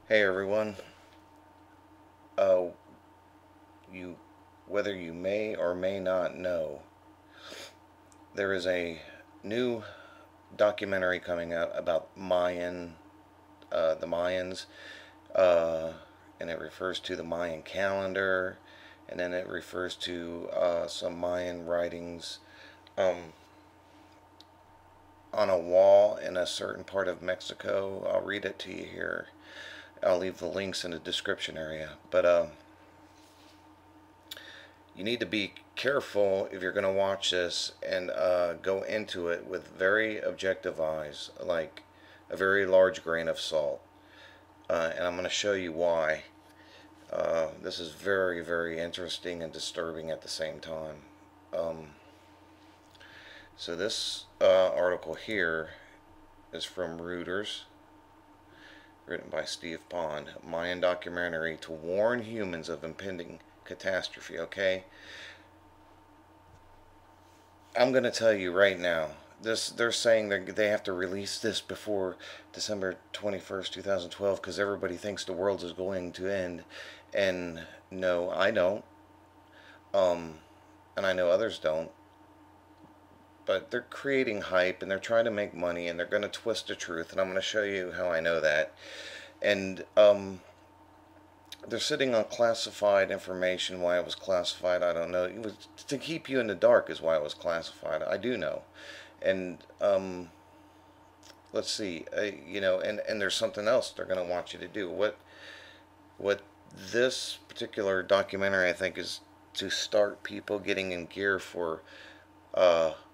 Hey everyone. Uh, you, whether you may or may not know, there is a new documentary coming out about the Mayans, uh, and it refers to the Mayan calendar, and then it refers to some Mayan writings um, on a wall in a certain part of Mexico. I'll read it to you here. I'll leave the links in the description area, but you need to be careful if you're going to watch this and go into it with very objective eyes, like a very large grain of salt. And I'm going to show you why. This is very, very interesting and disturbing at the same time. Um, so this article here is from Reuters, written by Steve Pond. Mayan documentary to warn humans of impending catastrophe. Okay, I'm going to tell you right now. They're saying they have to release this before December 21st, 2012, because everybody thinks the world is going to end, and no, I don't. Um, and I know others don't. But they're creating hype and they're trying to make money and they're going to twist the truth, and I'm going to show you how I know that. And they're sitting on classified information. Why it was classified, I don't know. It was to keep you in the dark is why it was classified. I do know. And let's see, and there's something else they're going to want you to do. What this particular documentary, I think, is to start people getting in gear for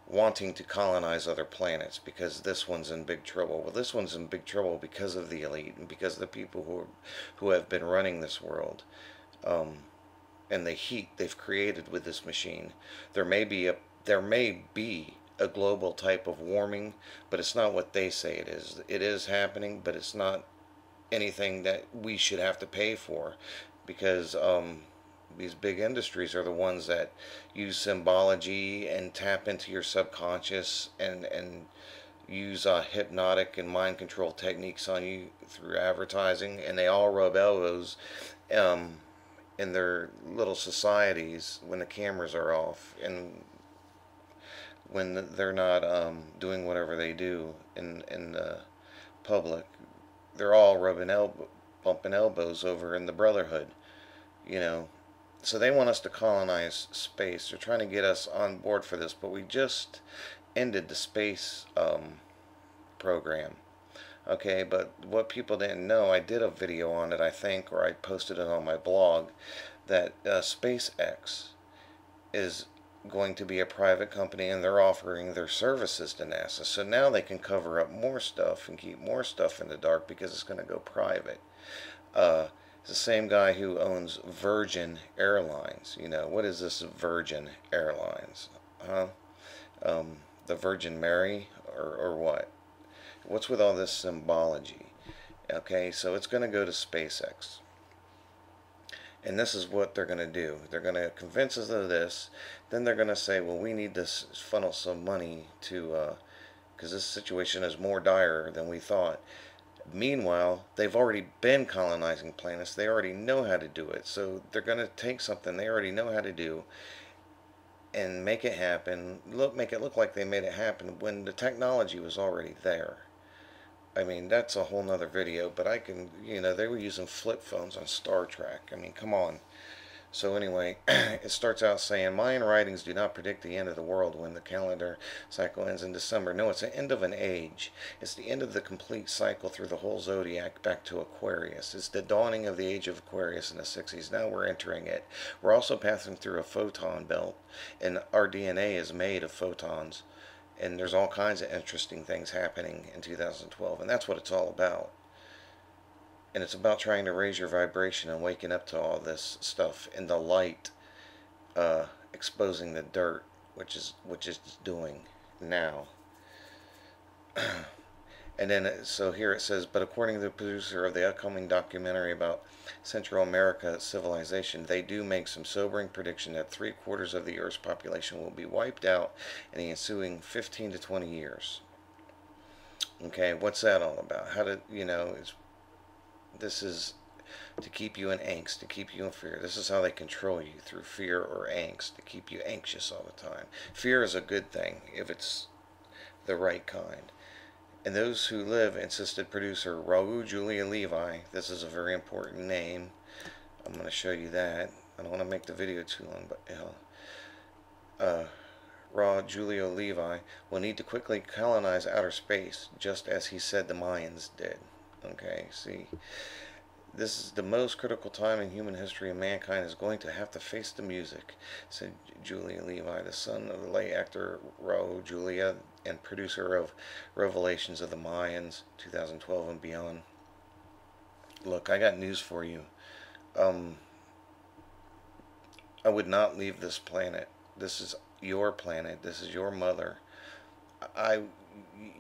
wanting to colonize other planets, because this one's in big trouble. Well, this one's in big trouble because of the elite and because of the people who have been running this world, and the heat they've created with this machine. There may be a global type of warming, but it's not what they say it is. It is happening, but it's not anything that we should have to pay for, because these big industries are the ones that use symbology and tap into your subconscious and use hypnotic and mind control techniques on you through advertising, and they all rub elbows um, in their little societies when the cameras are off and when they're not doing whatever they do in the public. They're all bumping elbows over in the Brotherhood, you know. So they want us to colonize space. They're trying to get us on board for this, but we just ended the space program. Okay, but what people didn't know, I did a video on it, I think, or I posted it on my blog, that SpaceX is going to be a private company and they're offering their services to NASA. So now they can cover up more stuff and keep more stuff in the dark because it's going to go private. It's the same guy who owns Virgin Airlines. You know, what is this Virgin Airlines? Huh? The Virgin Mary or what? What's with all this symbology? Okay, so it's going to go to SpaceX. And this is what they're going to do. They're going to convince us of this. Then they're going to say, well, we need to funnel some money to, because this situation is more dire than we thought. Meanwhile, they've already been colonizing planets. They already know how to do it. So they're going to take something they already know how to do and make it happen. Make it look like they made it happen when the technology was already there. I mean, that's a whole nother video, but they were using flip phones on Star Trek. I mean, come on. So anyway, it starts out saying, Mayan writings do not predict the end of the world when the calendar cycle ends in December. No, it's the end of an age. It's the end of the complete cycle through the whole zodiac back to Aquarius. It's the dawning of the age of Aquarius in the 60s. Now we're entering it. We're also passing through a photon belt, and our DNA is made of photons. And there's all kinds of interesting things happening in 2012, and that's what it's all about. And it's about trying to raise your vibration and waking up to all this stuff in the light, exposing the dirt, which is doing now. And then, so here it says, but according to the producer of the upcoming documentary about Central America civilization, they do make some sobering prediction that 3/4 of the Earth's population will be wiped out in the ensuing 15 to 20 years. Okay, what's that all about? How did, This is to keep you in angst, to keep you in fear. This is how they control you, through fear or angst, to keep you anxious all the time. Fear is a good thing if it's the right kind. And those who live, insisted producer Raul Julia Levi. This is a very important name. I'm going to show you that. I don't want to make the video too long, but Ra Julio Levi will need to quickly colonize outer space, just as he said the Mayans did. Okay, see, this is the most critical time in human history, and mankind is going to have to face the music, said Julia Levi, the son of the late actor Raul Julia and producer of Revelations of the Mayans, 2012 and beyond. Look, I got news for you. I would not leave this planet. This is your planet. This is your mother. I,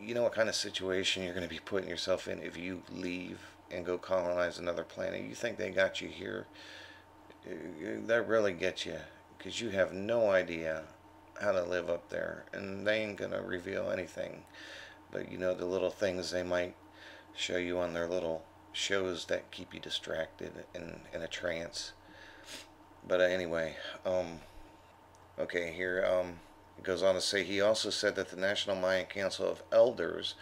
you know what kind of situation you're going to be putting yourself in if you leave and go colonize another planet. You think they got you here? They really get you, because you have no idea how to live up there, and they ain't going to reveal anything. But you know, the little things they might show you on their little shows that keep you distracted and in a trance. But anyway, okay, here it goes on to say, he also said that the National Mayan Council of Elders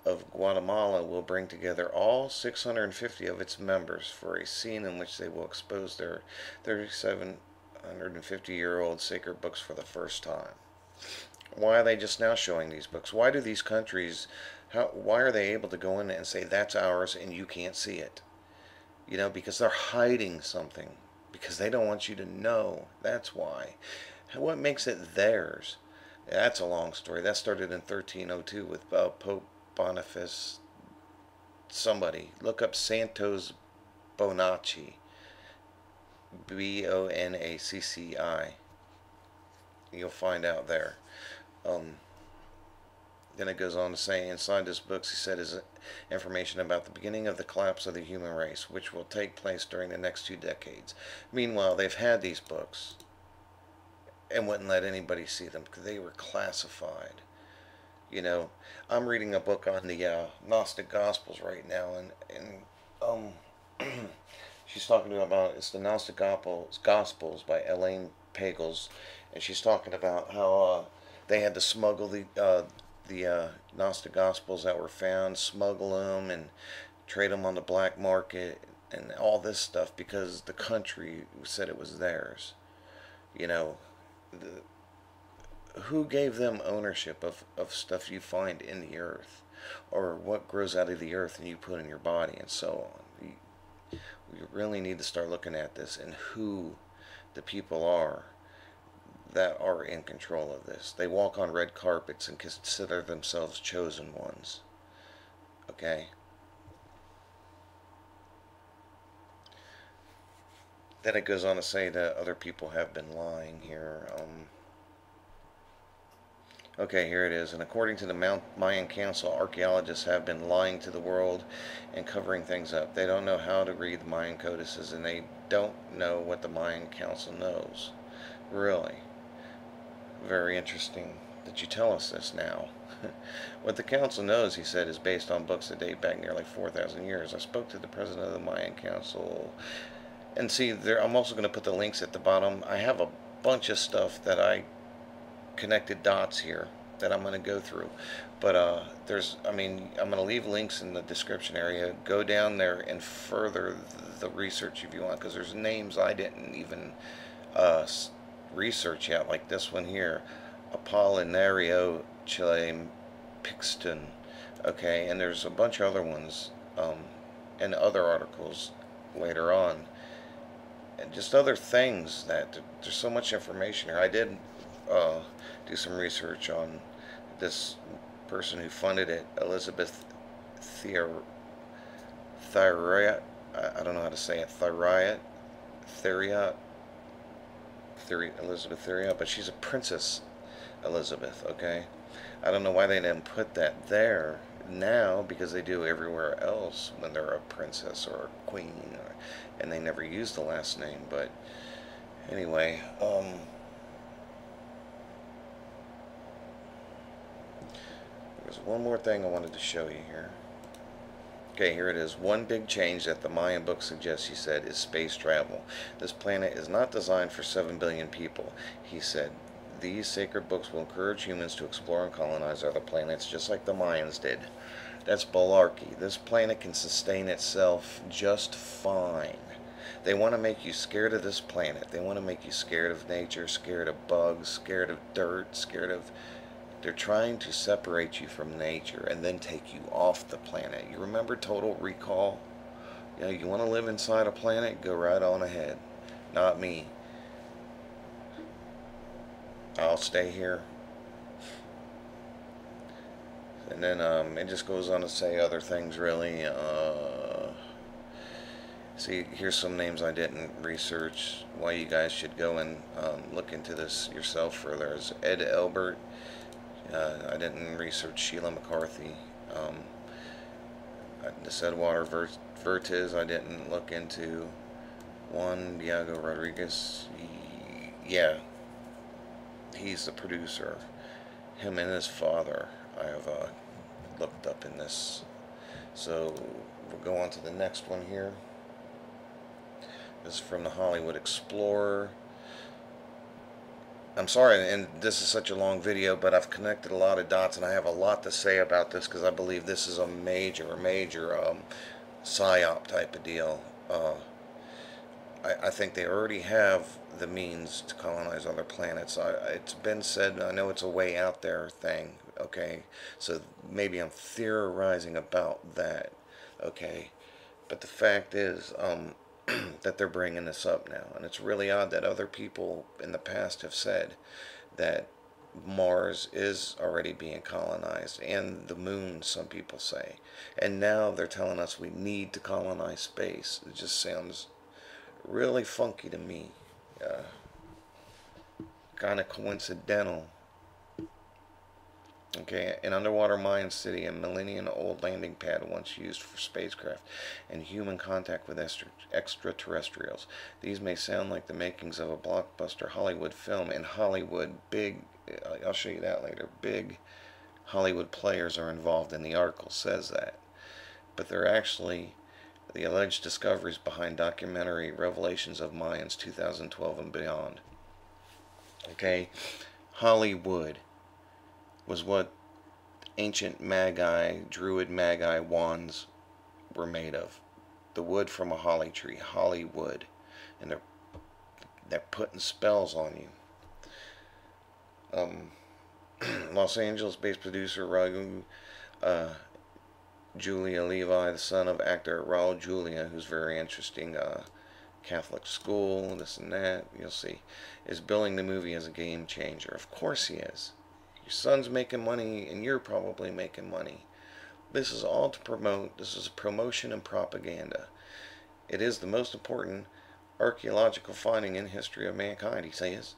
of Guatemala will bring together all 650 of its members for a scene in which they will expose their 3,750-year-old sacred books for the first time. Why are they just now showing these books? Why do these countries, why are they able to go in and say that's ours and you can't see it? You know, because they're hiding something. Because they don't want you to know. That's why. What makes it theirs? That's a long story. That started in 1302 with Pope Boniface. Somebody. Look up Santos Bonacci. Bonacci. You'll find out there. Then it goes on to say, inside this book, he said, is information about the beginning of the collapse of the human race, which will take place during the next 2 decades. Meanwhile, they've had these books and wouldn't let anybody see them because they were classified. You know, I'm reading a book on the Gnostic Gospels right now, and she's talking about, it's the Gnostic Gospels by Elaine Pagels, and she's talking about how they had to smuggle the Gnostic Gospels that were found, smuggle them and trade them on the black market and all this stuff because the country said it was theirs. You know, who gave them ownership of stuff you find in the earth, or what grows out of the earth and you put in your body and so on? We really need to start looking at this and who the people are that are in control of this. They walk on red carpets and consider themselves chosen ones. Okay? Then it goes on to say that other people have been lying here. Okay, here it is. And according to the Mayan Council, archaeologists have been lying to the world and covering things up. They don't know how to read the Mayan codices, and they don't know what the Mayan Council knows. Really? Very interesting that you tell us this now. What the council knows, he said, is based on books that date back nearly 4,000 years. I spoke to the president of the Mayan Council. And see, I'm also going to put the links at the bottom. I have a bunch of stuff that I connected dots here that I'm going to go through. But I'm going to leave links in the description area. Go down there and further the research if you want, because there's names I didn't even research yet, like this one here, Apollinario Chile Pixton. Okay, and there's a bunch of other ones and other articles later on, and just other things that there's so much information here. I did do some research on this person who funded it, Elizabeth Theriot. I don't know how to say it. Theriot. Elizabeth Theriot, but she's a Princess Elizabeth, okay? I don't know why they didn't put that there now, because they do everywhere else when they're a princess or a queen, and they never use the last name. But anyway, there's one more thing I wanted to show you here. Okay, here it is. One big change that the Mayan book suggests, he said, is space travel. This planet is not designed for 7 billion people, he said. These sacred books will encourage humans to explore and colonize other planets just like the Mayans did. That's malarkey. This planet can sustain itself just fine. They want to make you scared of this planet. They want to make you scared of nature, scared of bugs, scared of dirt, scared of... They're trying to separate you from nature and then take you off the planet. You remember Total Recall? You know, you want to live inside a planet? Go right on ahead. Not me. I'll stay here. And then it just goes on to say other things, really. See, here's some names I didn't research. Why you guys should go and look into this yourself further. There's Ed Elbert. I didn't research Sheila McCarthy. This Eduardo Vertiz I didn't look into. Juan Diego Rodriguez. Yeah, he's the producer. Him and his father I have looked up in this. So we'll go on to the next one here. This is from the Hollywood Explorer. I'm sorry, and this is such a long video, but I've connected a lot of dots, and I have a lot to say about this because I believe this is a major psyop type of deal. I think they already have the means to colonize other planets. It's been said, I know it's a way out there thing, okay? So maybe I'm theorizing about that, okay? But the fact is, that they're bringing this up now, and it's really odd that other people in the past have said that Mars is already being colonized, and the moon, some people say, and now they're telling us we need to colonize space. It just sounds really funky to me, kind of coincidental. Okay, an underwater Mayan city, a millennium-old landing pad once used for spacecraft and human contact with extraterrestrials. These may sound like the makings of a blockbuster Hollywood film. In Hollywood, I'll show you that later, big Hollywood players are involved, and the article says that. But they're actually the alleged discoveries behind documentary Revelations of Mayans 2012 and beyond. Okay, Hollywood was what ancient Magi, Druid Magi wands were made of. The wood from a holly tree, Hollywood. And they're putting spells on you. Los Angeles-based producer Raul Julia Levi, the son of actor Raul Julia, who's very interesting, Catholic school, this and that, you'll see, is billing the movie as a game changer. Of course he is. Your son's making money, and you're probably making money. This is all to promote. This is promotion and propaganda. It is the most important archaeological finding in history of mankind, he says.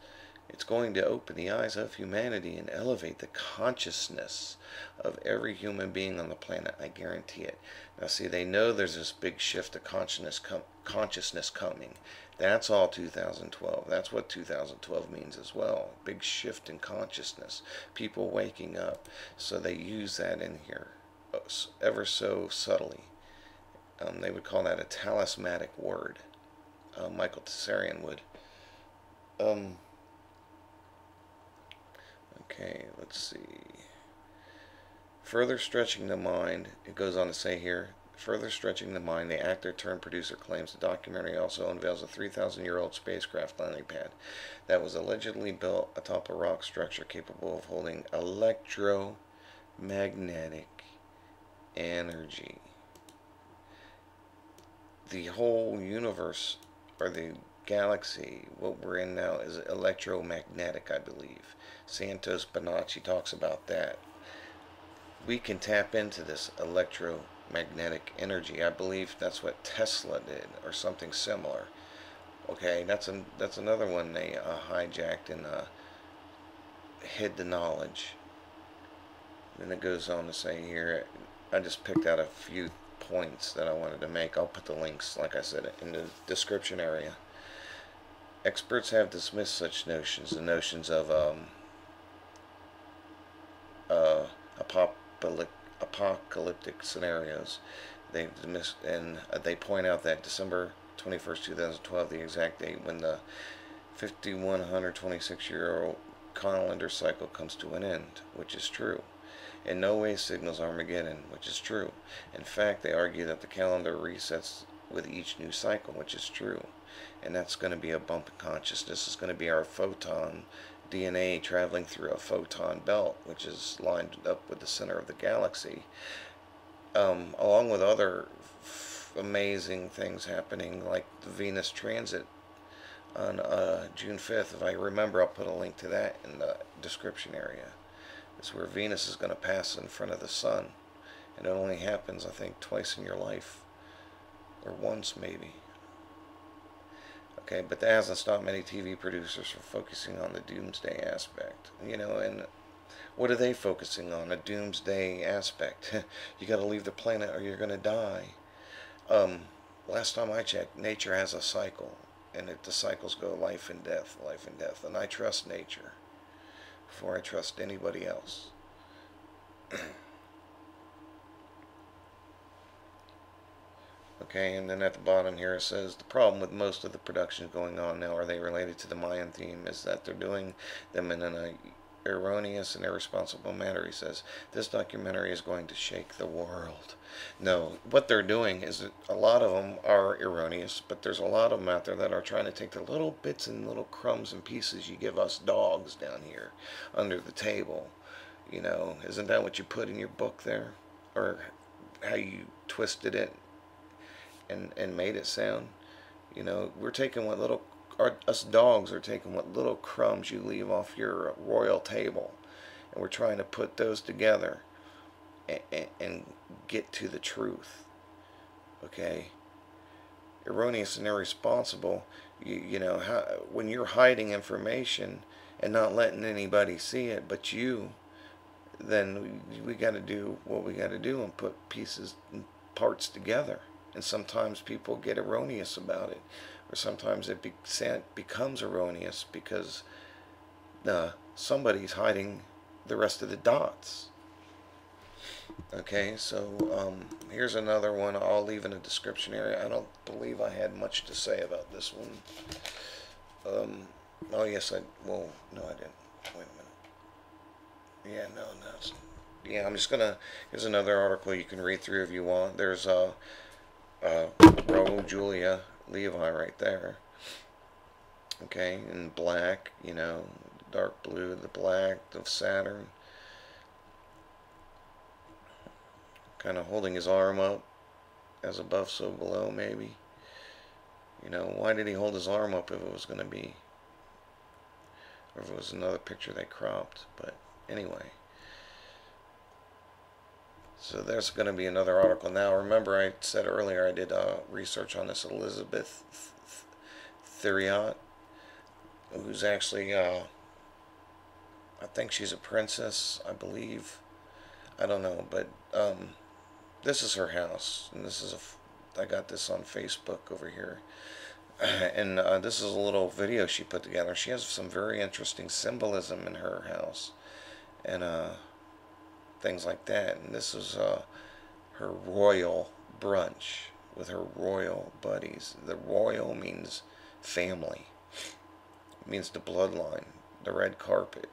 It's going to open the eyes of humanity and elevate the consciousness of every human being on the planet. I guarantee it. Now see, they know there's this big shift of consciousness coming. That's all 2012. That's what 2012 means as well. Big shift in consciousness. People waking up. So they use that in here ever so subtly. They would call that a talismanic word. Michael Tessarian would. Okay, let's see. Further stretching the mind, it goes on to say here, further stretching the mind, the actor turned producer claims the documentary also unveils a 3,000-year-old spacecraft landing pad that was allegedly built atop a rock structure capable of holding electromagnetic energy. The whole universe, or the galaxy, what we're in now, is electromagnetic, I believe. Santos Bonacci talks about that. We can tap into this electromagnetic energy. I believe that's what Tesla did, or something similar. Okay, that's another one they hijacked and hid the knowledge. Then it goes on to say here, I just picked out a few points that I wanted to make. I'll put the links, like I said, in the description area. Experts have dismissed such notions, the notions of apocalyptic scenarios. They point out that December 21st, 2012, the exact date when the 5,126-year-old calendar cycle comes to an end, which is true. In no way signals Armageddon, which is true. In fact, they argue that the calendar resets with each new cycle, which is true. And that's going to be a bump in consciousness. It's going to be our photon DNA traveling through a photon belt, which is lined up with the center of the galaxy, along with other amazing things happening, like the Venus transit on June 5th. If I remember, I'll put a link to that in the description area. It's where Venus is going to pass in front of the sun, and it only happens, I think, twice in your life, or once maybe. Okay, but that hasn't stopped many TV producers from focusing on the doomsday aspect. And what are they focusing on? A doomsday aspect. You got to leave the planet or you're going to die. Last time I checked, nature has a cycle, and the cycles go life and death, and I trust nature before I trust anybody else. Okay, and then at the bottom here it says, the problem with most of the productions going on now, are they related to the Mayan theme, is that they're doing them in an erroneous and irresponsible manner. He says, this documentary is going to shake the world. No, what they're doing is that a lot of them are erroneous, but there's a lot of them out there that are trying to take the little bits and little crumbs and pieces you give us dogs down here under the table. Isn't that what you put in your book there? Or how you twisted it and made it sound? We're taking what little, us dogs are taking what little crumbs you leave off your royal table, and we're trying to put those together and get to the truth. Okay? Erroneous and irresponsible, when you're hiding information and not letting anybody see it but you, then we got to do what we got to do and put pieces and parts together. And sometimes people get erroneous about it, or sometimes it becomes erroneous because somebody's hiding the rest of the dots. Okay, so here's another one I'll leave in the description area. I don't believe I had much to say about this one. Oh yes, well, no I didn't. Wait a minute. Yeah, no. Yeah, I'm just gonna, here's another article you can read through if you want. There's Raul Julia Levi right there. Okay, in black, dark blue, the black of Saturn. Kind of holding his arm up, as above, so below, maybe. Why did he hold his arm up if it was going to be, or if it was another picture they cropped? But anyway. So there's going to be another article. Now, remember I said earlier I did research on this Elizabeth Theriot, who's actually, I think she's a princess, I believe. I don't know, but this is her house, and I got this on Facebook over here. And this is a little video she put together. She has some very interesting symbolism in her house, and things like that. And this is her royal brunch with her royal buddies. The royal means family. It means the bloodline, the red carpet.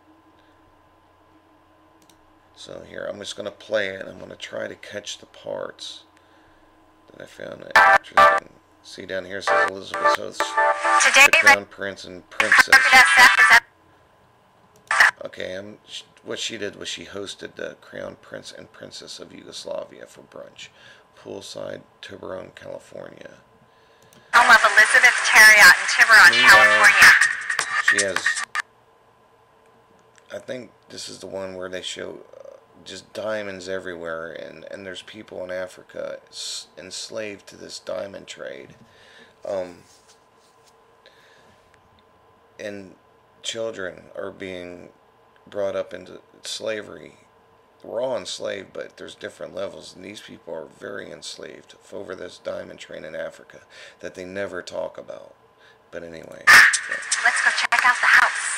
So here, I'm just going to play it, and I'm going to try to catch the parts that I found interesting. See down here, it says Elizabeth's hosts, the Crown Prince and Princess. Okay, what she did was she hosted the Crown Prince and Princess of Yugoslavia for brunch. Poolside, Tiburon, California. Home of Elizabeth Theriot in Tiburon, California. She has, I think this is the one where they show just diamonds everywhere, and there's people in Africa enslaved to this diamond trade. And children are being brought up into slavery. We're all enslaved, but there's different levels, and these people are very enslaved over this diamond trade in Africa that they never talk about. But anyway. Let's go check out the house.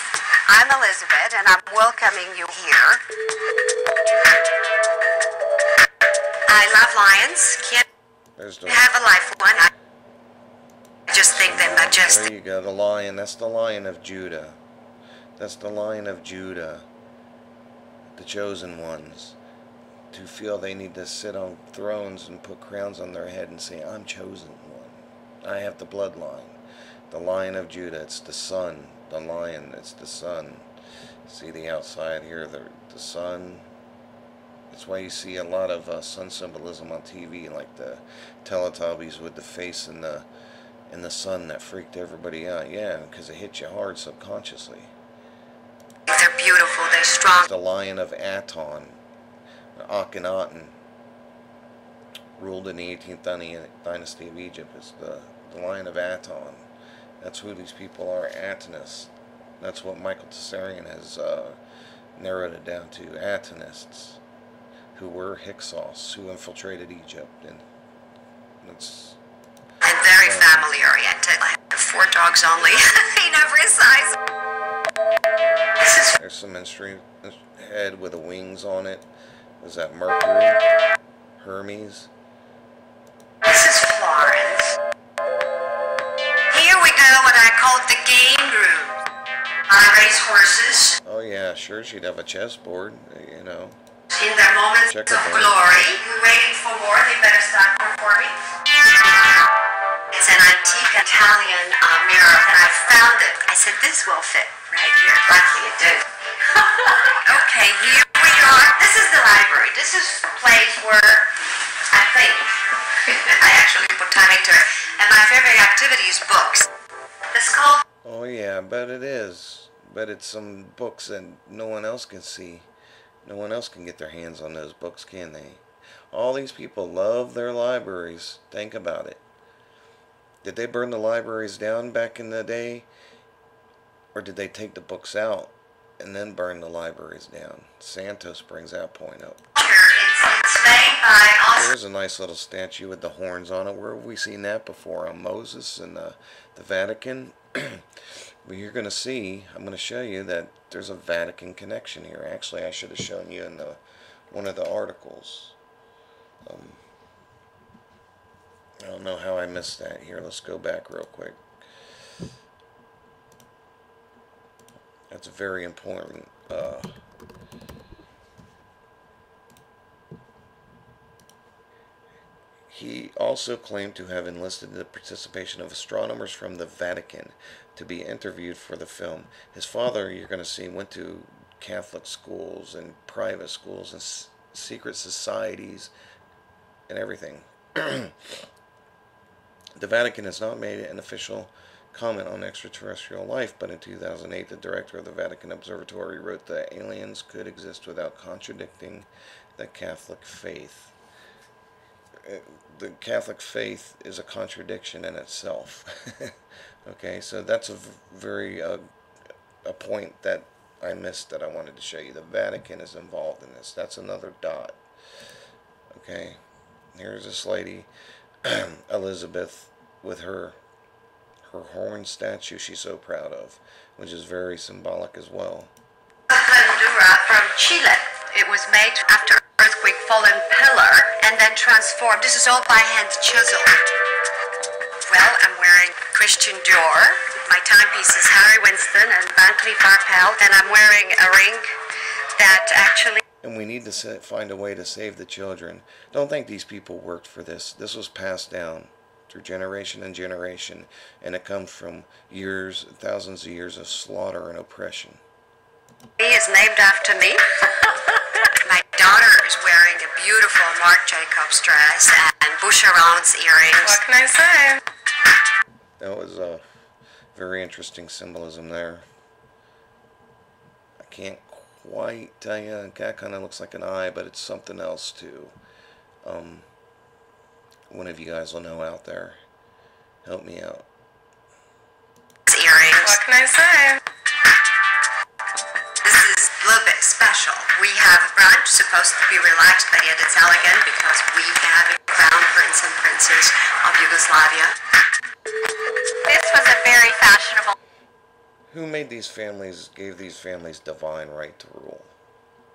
I'm Elizabeth, and I'm welcoming you here. I love lions. There's the... have a life one. I just think they're majestic. There you go, the lion. That's the Lion of Judah. That's the Lion of Judah. The chosen ones. To feel they need to sit on thrones and put crowns on their head and say, I'm chosen one. I have the bloodline. The Lion of Judah. It's the sun. The lion. It's the sun. See the outside here, the sun. That's why you see a lot of sun symbolism on TV, like the Teletubbies with the face in the sun that freaked everybody out. Yeah, because it hit you hard subconsciously. They're beautiful. They're strong. The Lion of Aton, Akhenaten, ruled in the 18th dynasty of Egypt. It's the Lion of Aton. That's who these people are, Atonists. That's what Michael Tsarian has narrowed it down to, Atonists, who were Hyksos, who infiltrated Egypt. And it's... And very family oriented. I have 4 dogs only in every size. There's some instrument head with the wings on it. Was that Mercury? Hermes? This is Florence. Here we go, what I call the game room. I race horses. Oh yeah, sure, she'd have a chessboard, you know. In their moments of glory. You're waiting for more, they better start performing. It's an antique Italian mirror, and I found it. I said, this will fit right here. Luckily it did. Okay, here we are. This is the library. This is a place where I think I actually put time into it. And my favorite activity is books. It's called... Oh yeah, I bet it is. But it's some books that no one else can see. No one else can get their hands on those books, can they? All these people love their libraries. Think about it. Did they burn the libraries down back in the day? Or did they take the books out and then burn the libraries down? Santos brings that point up. It's made by... There's a nice little statue with the horns on it. Where have we seen that before? On Moses and the Vatican? But you're going to see, I'm going to show you that there's a Vatican connection here. Actually, I should have shown you in one of the articles. I don't know how I missed that. Here, let's go back real quick. That's very important. He also claimed to have enlisted the participation of astronomers from the Vatican to be interviewed for the film. His father, you're going to see, went to Catholic schools and private schools and secret societies and everything. The Vatican has not made an official comment on extraterrestrial life, but in 2008 the director of the Vatican Observatory wrote that aliens could exist without contradicting the Catholic faith. The Catholic faith is a contradiction in itself. Okay, so that's a very a point that I missed that I wanted to show you. The Vatican is involved in this. That's another dot. Okay, here's this lady, Elizabeth, with her horn statue she's so proud of, which is very symbolic as well. From Chile. It was made after earthquake fallen pillar and then transformed. This is all by hand chiseled. Well, I'm wearing Christian Dior. My timepiece is Harry Winston and Van Cleef Arpels, and I'm wearing a ring that actually... And we need to find a way to save the children. Don't think these people worked for this. This was passed down through generation and generation, and it comes from years, thousands of years of slaughter and oppression. He is named after me. My daughter is wearing a beautiful Marc Jacobs dress and Boucheron's earrings. What can I say? That was a very interesting symbolism there. I can't quite tell you. That kind of looks like an eye, but it's something else too. One of you guys will know out there. Help me out. Earrings. What can I say? This is a little bit special. We have a brunch supposed to be relaxed, but yet it's elegant because we have crown prince and princess of Yugoslavia. This was a very fashionable... Who made these families, gave these families divine right to rule?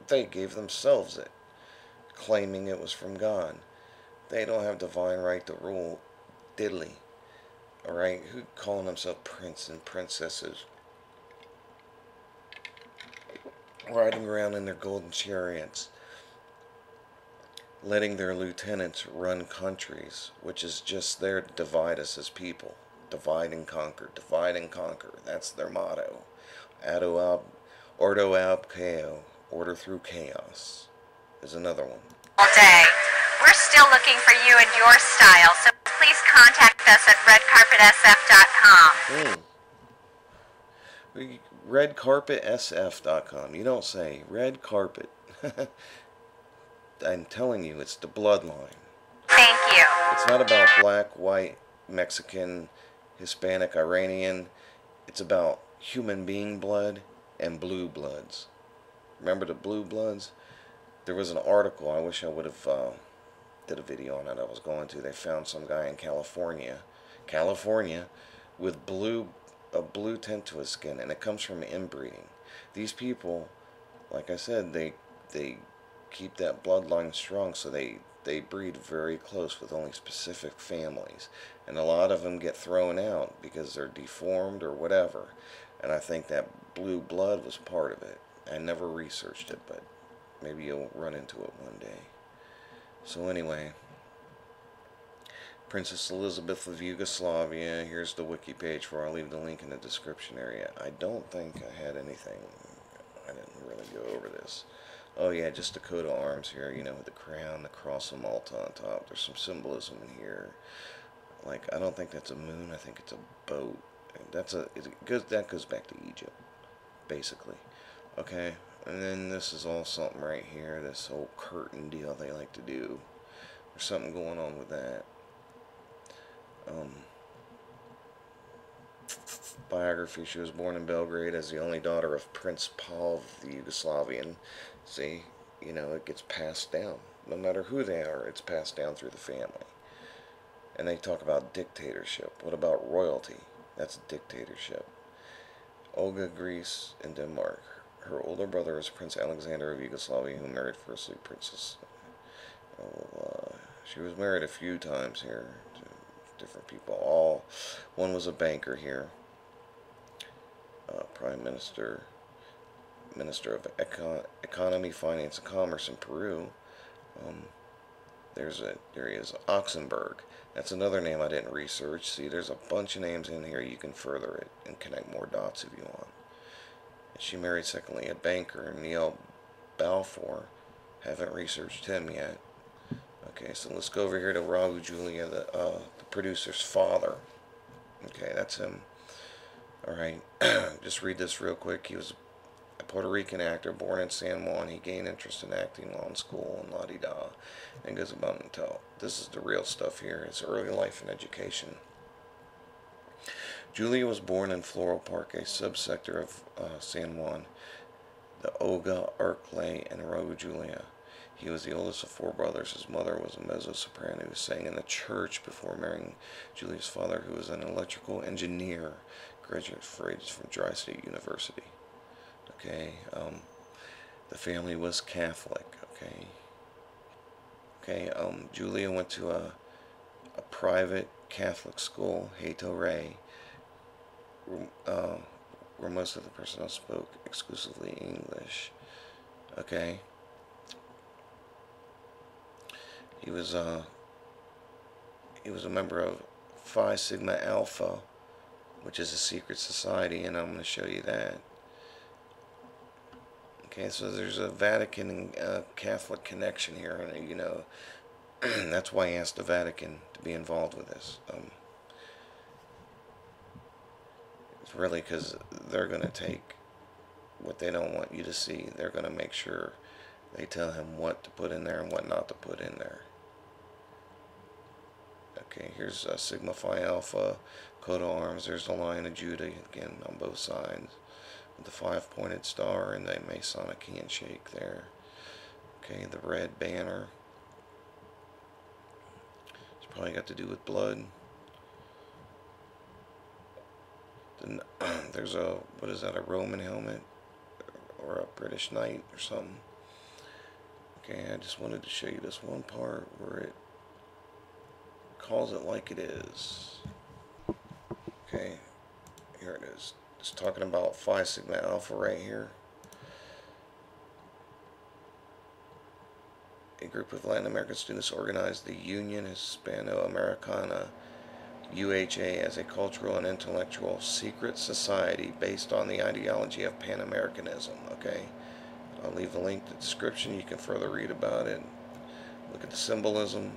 They gave themselves it, claiming it was from God. They don't have divine right to rule diddly. Alright? Who calling themselves prince and princesses? Riding around in their golden chariots, letting their lieutenants run countries, which is just there to divide us as people. Divide and conquer, divide and conquer. That's their motto. Ordo ab chaos, order through chaos, is another one. All day. We're still looking for you and your style, so please contact us at redcarpetsf.com. Redcarpetsf.com. You don't say. Red carpet. I'm telling you, it's the bloodline. Thank you. It's not about black, white, Mexican, Hispanic, Iranian. It's about human being blood and blue bloods. Remember the blue bloods? There was an article, I wish I would have did a video on it. I was going to. They found some guy in California, with a blue tint to his skin, and it comes from inbreeding. These people, like I said, they keep that bloodline strong, so they breed very close with only specific families, and a lot of them get thrown out because they're deformed or whatever. And I think that blue blood was part of it. I never researched it, but maybe you'll run into it one day. So anyway, Princess Elizabeth of Yugoslavia. Here's the wiki page where I'll leave the link in the description area. I don't think I had anything. I didn't really go over this. Oh yeah, just the coat of arms here, you know, with the crown, the cross of Malta on top. There's some symbolism in here. Like, I don't think that's a moon. I think it's a boat. That goes back to Egypt, basically. Okay, and then this is all something right here. This whole curtain deal they like to do. There's something going on with that. Biography. She was born in Belgrade as the only daughter of Prince Paul of the Yugoslavian. See, you know, it gets passed down. No matter who they are, it's passed down through the family. And they talk about dictatorship. What about royalty? That's dictatorship. Olga, Greece, and Denmark. Her older brother is Prince Alexander of Yugoslavia, who married firstly Princess. She was married a few times here to different people. One was a banker here. Prime Minister, Minister of Economy, Finance, and Commerce in Peru. There he is, Oxenberg. That's another name I didn't research. See, there's a bunch of names in here. You can further it and connect more dots if you want. And she married, secondly, a banker, Neil Balfour. Haven't researched him yet. Okay, so let's go over here to Raul Julia, the producer's father. Okay, that's him. Alright, just read this real quick. He was a Puerto Rican actor born in San Juan. He gained interest in acting while in school and la-di-da. And goes about and tell. This is the real stuff here. His early life and education. Julia was born in Floral Park, a subsector of San Juan, the Olga, Arclay, and Raul Julia. He was the oldest of 4 brothers. His mother was a mezzo-soprano who sang in the church before marrying Julia's father, who was an electrical engineer, graduate from Dry State University. Okay, the family was Catholic. Okay, Julia went to a private Catholic school, Hato Ray, where most of the personnel spoke exclusively English. Okay. He was a member of Phi Sigma Alpha, which is a secret society, and I'm going to show you that. Okay, so there's a Vatican and Catholic connection here, and you know, that's why he asked the Vatican to be involved with this. It's really because they're going to take what they don't want you to see. They're going to make sure they tell him what to put in there and what not to put in there. Okay, here's Sigma Phi Alpha, coat of arms. There's the Lion of Judah, again, on both sides, with the 5-pointed star and the Masonic handshake there. Okay, the red banner. It's probably got to do with blood. Then there's a, what is that, a Roman helmet? Or a British knight or something. Okay, I just wanted to show you this one part where it calls it like it is. Okay, here it is. It's talking about Phi Sigma Alpha right here. A group of Latin American students organized the Union Hispano-Americana, UHA, as a cultural and intellectual secret society based on the ideology of Pan-Americanism. Okay, I'll leave the link in the description. You can further read about it. Look at the symbolism.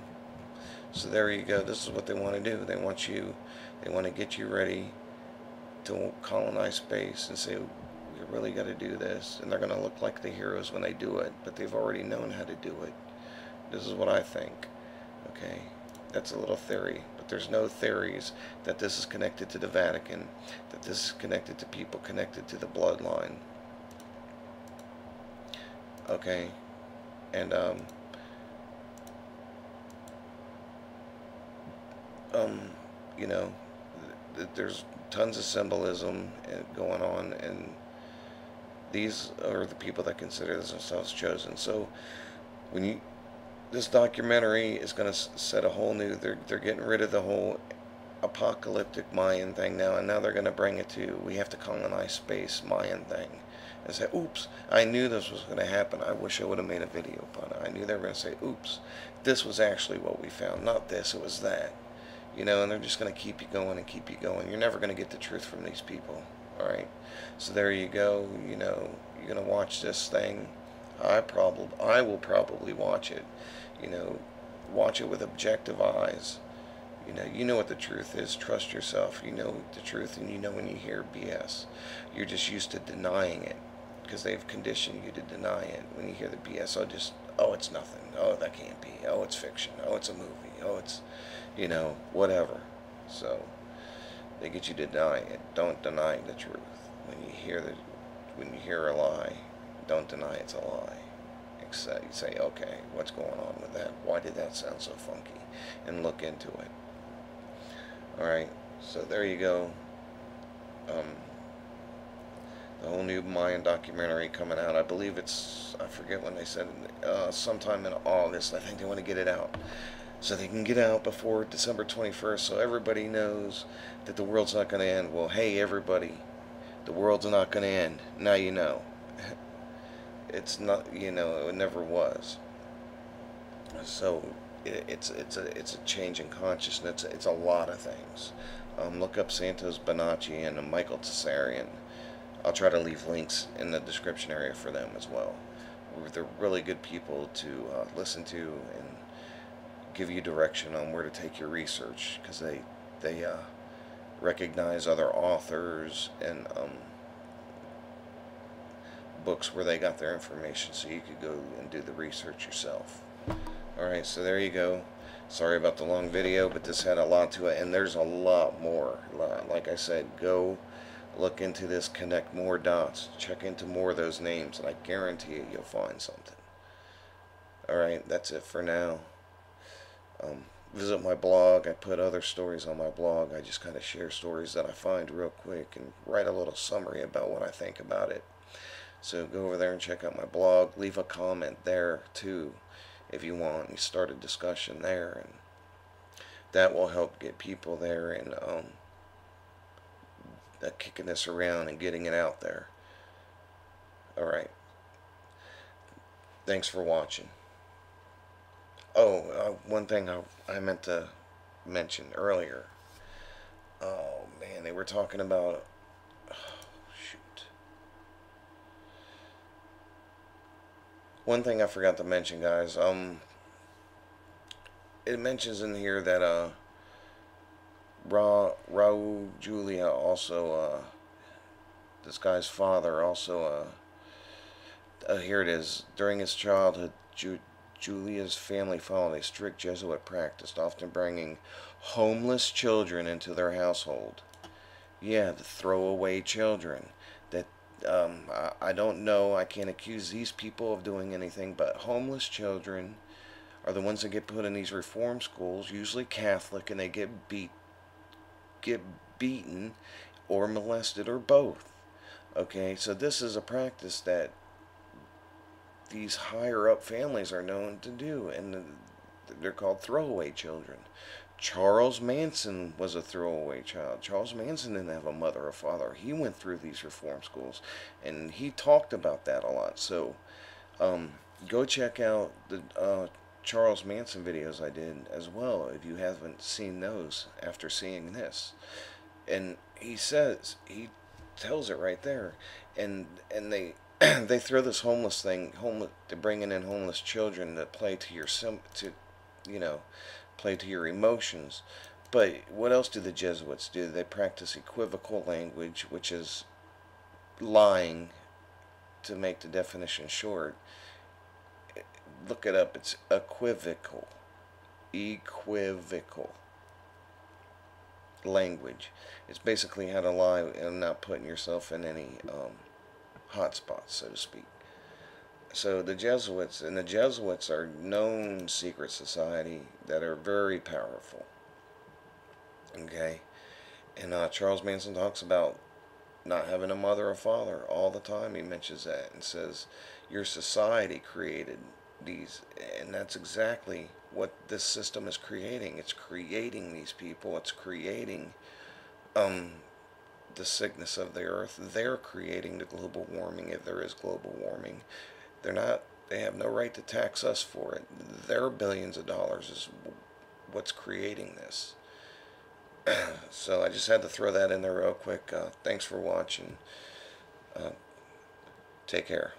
So there you go. This is what they want to do. They want to get you ready to colonize space and say, we really got to do this. And they're going to look like the heroes when they do it, but they've already known how to do it. This is what I think. Okay, that's a little theory, but there's no theories that this is connected to the Vatican, that this is connected to people connected to the bloodline. Okay, and you know, there's tons of symbolism going on, and these are the people that consider themselves chosen. So when this documentary is going to set a whole new, they're getting rid of the whole apocalyptic Mayan thing now, and now they're going to bring it to, we have to colonize space Mayan thing, and say, oops, I knew this was going to happen. I wish I would have made a video upon it. I knew they were going to say, oops, this was actually what we found, not this, it was that. You know, and they're just going to keep you going and keep you going. You're never going to get the truth from these people. Alright, so there you go. You know, you're going to watch this thing. I will probably watch it. You know, watch it with objective eyes. You know what the truth is. Trust yourself. You know the truth, and you know when you hear BS. You're just used to denying it because they've conditioned you to deny it. When you hear the BS, oh, it's nothing. Oh, that can't be. Oh, it's fiction. Oh, it's a movie. Oh, it's, you know, whatever. So they get you to deny it. Don't deny the truth. When you hear a lie, don't deny it's a lie. Except you say, okay, what's going on with that? Why did that sound so funky? And look into it. Alright, so there you go. The whole new Mayan documentary coming out. I believe it's, I forget when they said it, sometime in August. I think they want to get it out. So they can get out before December 21st, so everybody knows that the world's not going to end. Well, hey, everybody, the world's not going to end. Now you know. It's not, you know, it never was. So it's a change in consciousness. It's a lot of things. Look up Santos Bonacci and Michael Tsarian. I'll try to leave links in the description area for them as well. They're really good people to listen to and give you direction on where to take your research, because they recognize other authors and books where they got their information, so you could go and do the research yourself. Alright, so there you go. Sorry about the long video, but this had a lot to it, and there's a lot more. Like I said, go look into this, connect more dots, check into more of those names, and I guarantee you, you'll find something. Alright, that's it for now. Visit my blog. I put other stories on my blog. I just kind of share stories that I find real quick and write a little summary about what I think about it. So go over there and check out my blog. Leave a comment there too if you want. You start a discussion there, and that will help get people there and kicking this around and getting it out there. Alright. Thanks for watching. Oh, one thing I meant to mention earlier. Oh man, they were talking about, one thing I forgot to mention, guys. It mentions in here that Raul Julia also, this guy's father also, here it is. During his childhood, Julia's family followed a strict Jesuit practice, often bringing homeless children into their household. Yeah, the throwaway children. That I don't know. I can't accuse these people of doing anything, but homeless children are the ones that get put in these reform schools, usually Catholic, and they get beaten or molested or both. Okay, so this is a practice that these higher up families are known to do, and they're called throwaway children. Charles Manson was a throwaway child. Charles Manson didn't have a mother or father. He went through these reform schools, and he talked about that a lot. So um, go check out the Charles Manson videos I did as well if you haven't seen those after seeing this. And he tells it right there, and they they throw this homeless thing, they're bringing in homeless children that play to your you know, play to your emotions. But what else do the Jesuits do? They practice equivocal language, which is lying, to make the definition short. Look it up. It's equivocal. Equivocal language. It's basically how to lie and not putting yourself in any hot spots, so to speak. So the Jesuits are known secret society that are very powerful. Okay, and Charles Manson talks about not having a mother or father all the time. He mentions that and says your society created these, and that's exactly what this system is creating. It's creating these people. It's creating the sickness of the earth. They're creating the global warming, if there is global warming. They're not. They have no right to tax us for it. Their billions of dollars is what's creating this. So I just had to throw that in there real quick. Thanks for watching. Take care.